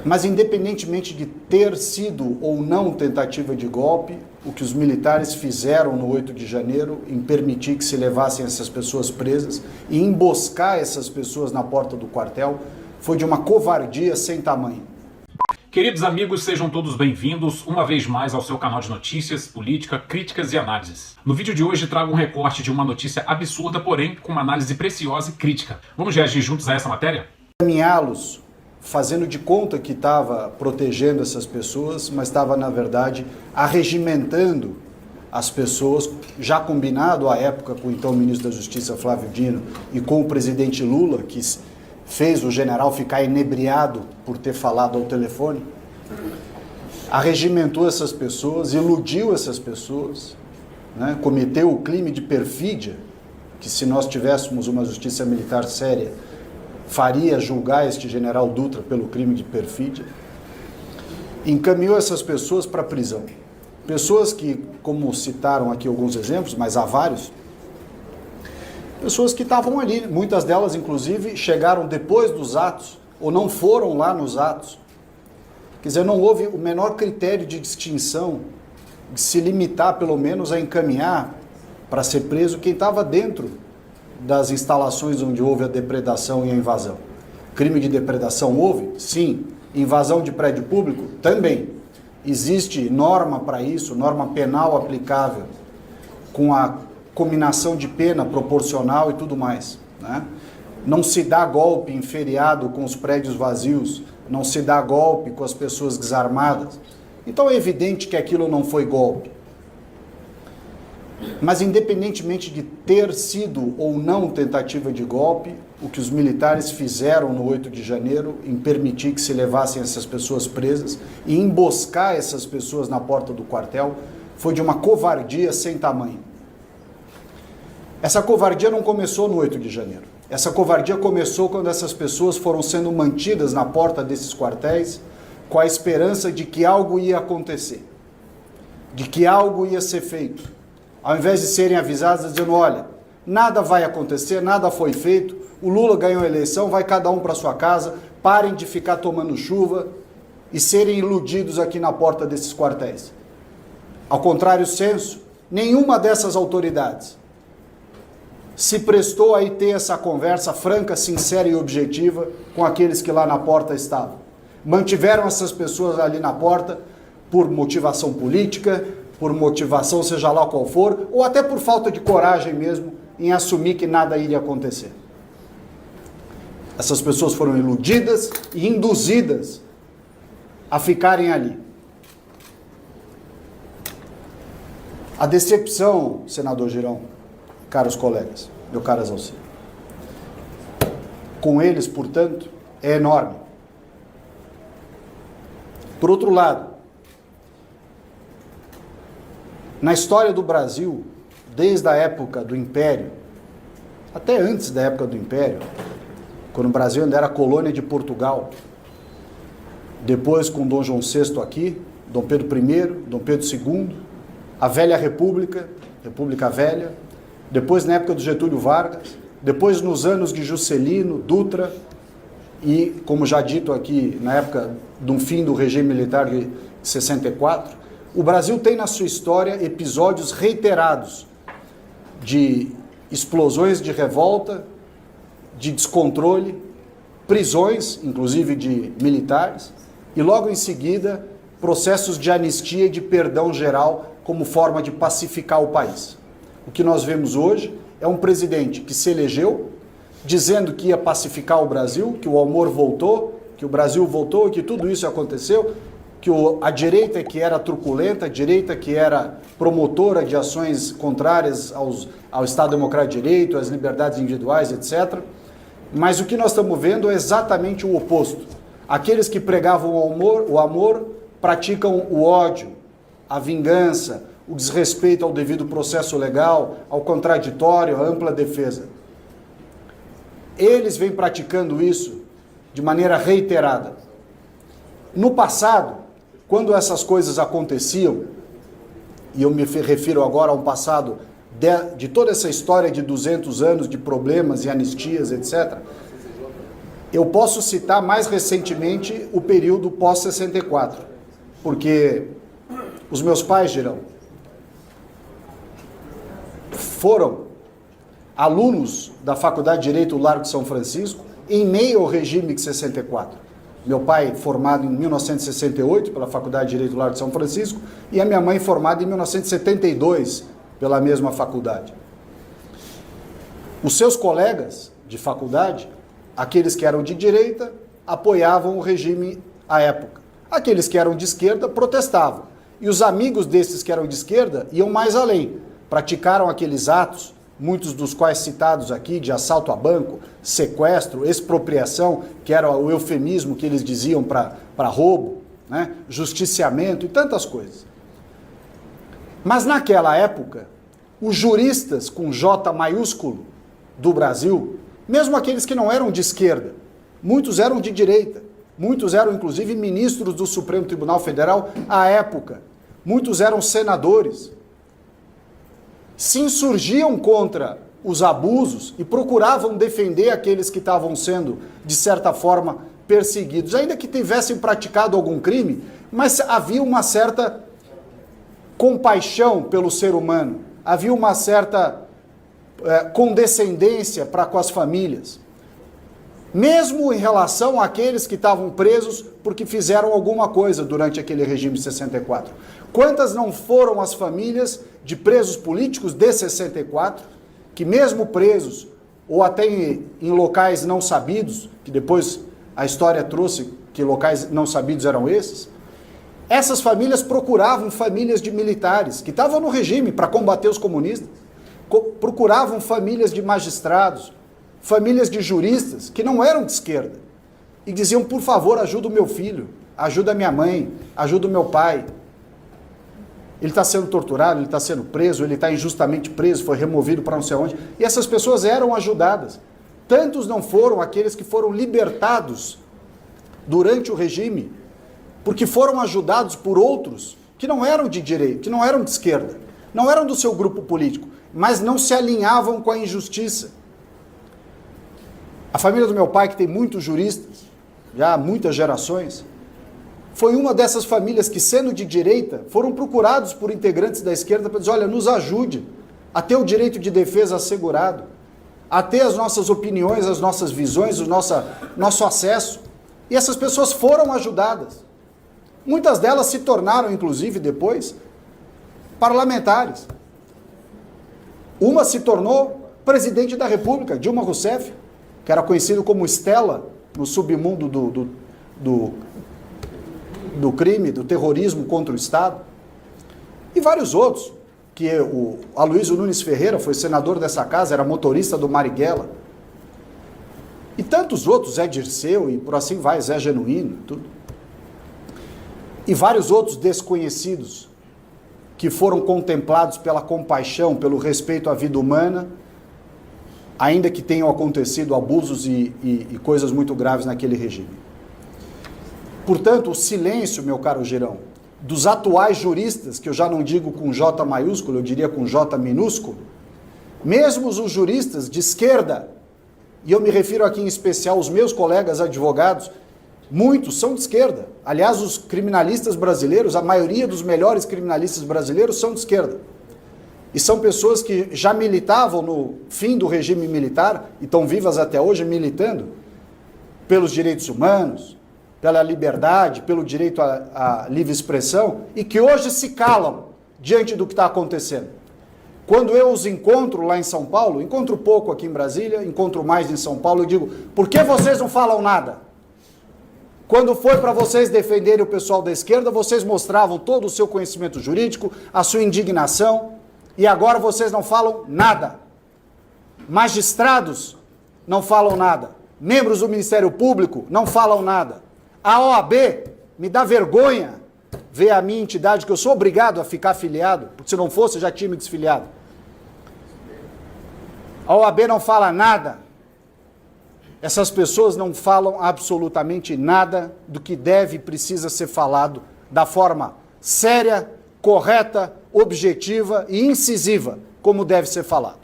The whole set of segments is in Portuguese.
Mas independentemente de ter sido ou não tentativa de golpe, o que os militares fizeram no 8 de janeiro em permitir que se levassem essas pessoas presas e emboscar essas pessoas na porta do quartel foi de uma covardia sem tamanho. Queridos amigos, sejam todos bem-vindos uma vez mais ao seu canal de notícias, política, críticas e análises. No vídeo de hoje trago um recorte de uma notícia absurda, porém com uma análise preciosa e crítica. Vamos reagir juntos a essa matéria? Caminhá-los fazendo de conta que estava protegendo essas pessoas, mas estava, na verdade, arregimentando as pessoas, já combinado à época com o então ministro da Justiça, Flávio Dino, e com o presidente Lula, que fez o general ficar inebriado por ter falado ao telefone, arregimentou essas pessoas, iludiu essas pessoas, né? Cometeu o crime de perfídia, que se nós tivéssemos uma justiça militar séria, faria julgar este general Dutra pelo crime de perfídia, encaminhou essas pessoas para a prisão. Pessoas que, como citaram aqui alguns exemplos, mas há vários, pessoas que estavam ali, muitas delas inclusive chegaram depois dos atos, ou não foram lá nos atos. Quer dizer, não houve o menor critério de distinção, de se limitar pelo menos a encaminhar para ser preso quem estava dentro das instalações onde houve a depredação e a invasão. Crime de depredação houve? Sim. Invasão de prédio público? Também. Existe norma para isso, norma penal aplicável, com a cominação de pena proporcional e tudo mais, né? Não se dá golpe em feriado com os prédios vazios, não se dá golpe com as pessoas desarmadas. Então é evidente que aquilo não foi golpe. Mas independentemente de ter sido ou não tentativa de golpe, o que os militares fizeram no 8 de janeiro em permitir que se levassem essas pessoas presas e emboscar essas pessoas na porta do quartel foi de uma covardia sem tamanho. Essa covardia não começou no 8 de janeiro. Essa covardia começou quando essas pessoas foram sendo mantidas na porta desses quartéis com a esperança de que algo ia acontecer, de que algo ia ser feito. Ao invés de serem avisadas dizendo, olha, nada vai acontecer, nada foi feito, o Lula ganhou a eleição, vai cada um para sua casa, parem de ficar tomando chuva e serem iludidos aqui na porta desses quartéis. Ao contrário senso, nenhuma dessas autoridades se prestou a ter essa conversa franca, sincera e objetiva com aqueles que lá na porta estavam. Mantiveram essas pessoas ali na porta por motivação política, por motivação, seja lá qual for, ou até por falta de coragem mesmo em assumir que nada iria acontecer. Essas pessoas foram iludidas e induzidas a ficarem ali. A decepção, senador Girão, caros colegas, meu caro Exalcir, com eles, portanto, é enorme. Por outro lado, na história do Brasil, desde a época do Império, até antes da época do Império, quando o Brasil ainda era colônia de Portugal, depois com Dom João VI aqui, Dom Pedro I, Dom Pedro II, a Velha República, República Velha, depois na época do Getúlio Vargas, depois nos anos de Juscelino, Dutra e, como já dito aqui, na época do fim do regime militar de 64, o Brasil tem na sua história episódios reiterados de explosões de revolta, de descontrole, prisões, inclusive de militares, e logo em seguida processos de anistia e de perdão geral como forma de pacificar o país. O que nós vemos hoje é um presidente que se elegeu dizendo que ia pacificar o Brasil, que o amor voltou, que o Brasil voltou e que tudo isso aconteceu, que a direita que era truculenta, a direita que era promotora de ações contrárias ao Estado Democrático de Direito, às liberdades individuais, etc. Mas o que nós estamos vendo é exatamente o oposto. Aqueles que pregavam o amor praticam o ódio, a vingança, o desrespeito ao devido processo legal, ao contraditório, à ampla defesa. Eles vêm praticando isso de maneira reiterada. No passado, quando essas coisas aconteciam, e eu me refiro agora a um passado de toda essa história de 200 anos de problemas e anistias, etc., Eu posso citar mais recentemente o período pós-64, porque os meus pais, Girão, foram alunos da Faculdade de Direito do Largo de São Francisco em meio ao regime de 64. Meu pai formado em 1968 pela Faculdade de Direito do Largo de São Francisco e a minha mãe formada em 1972 pela mesma faculdade. Os seus colegas de faculdade, aqueles que eram de direita, apoiavam o regime à época. Aqueles que eram de esquerda protestavam. E os amigos desses que eram de esquerda iam mais além. Praticaram aqueles atos, muitos dos quais citados aqui, de assalto a banco, sequestro, expropriação, que era o eufemismo que eles diziam para roubo, né? Justiciamento e tantas coisas. Mas naquela época, os juristas com J maiúsculo do Brasil, mesmo aqueles que não eram de esquerda, muitos eram de direita, muitos eram inclusive ministros do Supremo Tribunal Federal à época, muitos eram senadores, se insurgiam contra os abusos e procuravam defender aqueles que estavam sendo, de certa forma, perseguidos, ainda que tivessem praticado algum crime, mas havia uma certa compaixão pelo ser humano, havia uma certa condescendência para com as famílias, mesmo em relação àqueles que estavam presos porque fizeram alguma coisa durante aquele regime de 64. Quantas não foram as famílias de presos políticos de 64, que mesmo presos, ou até em locais não sabidos, que depois a história trouxe que locais não sabidos eram esses, essas famílias procuravam famílias de militares, que estavam no regime para combater os comunistas, procuravam famílias de magistrados, famílias de juristas, que não eram de esquerda, e diziam, por favor, ajuda o meu filho, ajuda a minha mãe, ajuda o meu pai. Ele está sendo torturado, ele está sendo preso, ele está injustamente preso, foi removido para não sei onde. E essas pessoas eram ajudadas. Tantos não foram aqueles que foram libertados durante o regime, porque foram ajudados por outros que não eram de direita, que não eram de esquerda, não eram do seu grupo político, mas não se alinhavam com a injustiça. A família do meu pai, que tem muitos juristas, já há muitas gerações, foi uma dessas famílias que, sendo de direita, foram procurados por integrantes da esquerda para dizer, olha, nos ajude a ter o direito de defesa assegurado, a ter as nossas opiniões, as nossas visões, o nosso acesso. E essas pessoas foram ajudadas. Muitas delas se tornaram, inclusive, depois, parlamentares. Uma se tornou presidente da República, Dilma Rousseff, que era conhecido como Estela no submundo do crime, do terrorismo contra o Estado. E vários outros, que o Aloysio Nunes Ferreira foi senador dessa casa, era motorista do Marighella. E tantos outros, Zé Dirceu e por assim vai, Zé Genuíno, tudo. E vários outros desconhecidos que foram contemplados pela compaixão, pelo respeito à vida humana, ainda que tenham acontecido abusos e coisas muito graves naquele regime. Portanto, o silêncio, meu caro Girão, dos atuais juristas, que eu já não digo com J maiúsculo, eu diria com J minúsculo, mesmo os juristas de esquerda, e eu me refiro aqui em especial aos meus colegas advogados, muitos são de esquerda. Aliás, os criminalistas brasileiros, a maioria dos melhores criminalistas brasileiros são de esquerda. E são pessoas que já militavam no fim do regime militar, e estão vivas até hoje militando, pelos direitos humanos, pela liberdade, pelo direito à livre expressão, e que hoje se calam diante do que está acontecendo. Quando eu os encontro lá em São Paulo, encontro pouco aqui em Brasília, encontro mais em São Paulo, eu digo, por que vocês não falam nada? Quando foi para vocês defenderem o pessoal da esquerda, vocês mostravam todo o seu conhecimento jurídico, a sua indignação, e agora vocês não falam nada. Magistrados não falam nada. Membros do Ministério Público não falam nada. A OAB, me dá vergonha ver a minha entidade, que eu sou obrigado a ficar afiliado, porque se não fosse eu já tinha me desfiliado. A OAB não fala nada. Essas pessoas não falam absolutamente nada do que deve e precisa ser falado da forma séria, correta, objetiva e incisiva, como deve ser falado.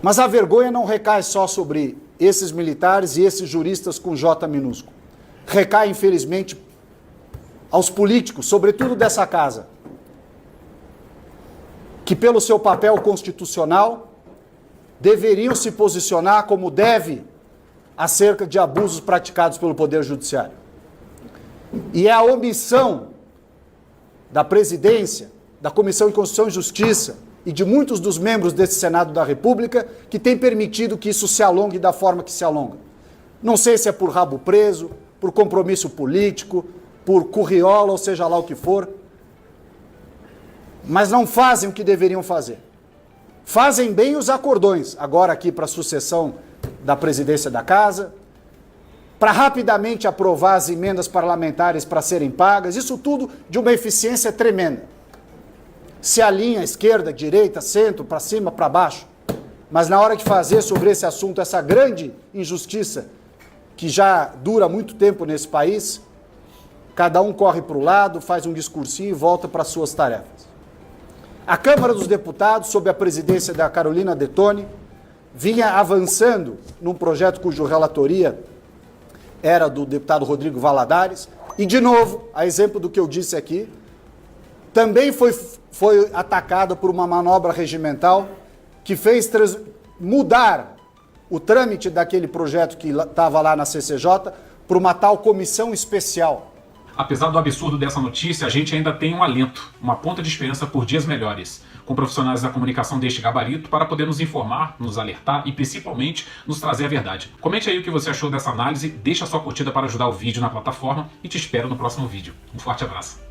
Mas a vergonha não recai só sobre esses militares e esses juristas com J minúsculo. Recai, infelizmente, aos políticos, sobretudo dessa casa, que pelo seu papel constitucional deveriam se posicionar como deve acerca de abusos praticados pelo Poder Judiciário. E é a omissão da presidência, da Comissão de Constituição e Justiça e de muitos dos membros desse Senado da República que tem permitido que isso se alongue da forma que se alonga. Não sei se é por rabo preso, por compromisso político, por curriola, ou seja lá o que for, mas não fazem o que deveriam fazer. Fazem bem os acordões, agora aqui para a sucessão da presidência da casa, para rapidamente aprovar as emendas parlamentares para serem pagas, isso tudo de uma eficiência tremenda. Se alinha esquerda, direita, centro, para cima, para baixo, mas na hora de fazer sobre esse assunto, essa grande injustiça que já dura muito tempo nesse país, cada um corre para o lado, faz um discursinho e volta para as suas tarefas. A Câmara dos Deputados, sob a presidência da Carolina Detoni, vinha avançando num projeto cuja relatoria era do deputado Rodrigo Valadares, e de novo, a exemplo do que eu disse aqui, também foi atacada por uma manobra regimental que fez mudar o trâmite daquele projeto que estava lá na CCJ para uma tal comissão especial. Apesar do absurdo dessa notícia, a gente ainda tem um alento, uma ponta de esperança por dias melhores, com profissionais da comunicação deste gabarito para poder nos informar, nos alertar e principalmente nos trazer a verdade. Comente aí o que você achou dessa análise, deixa sua curtida para ajudar o vídeo na plataforma e te espero no próximo vídeo. Um forte abraço.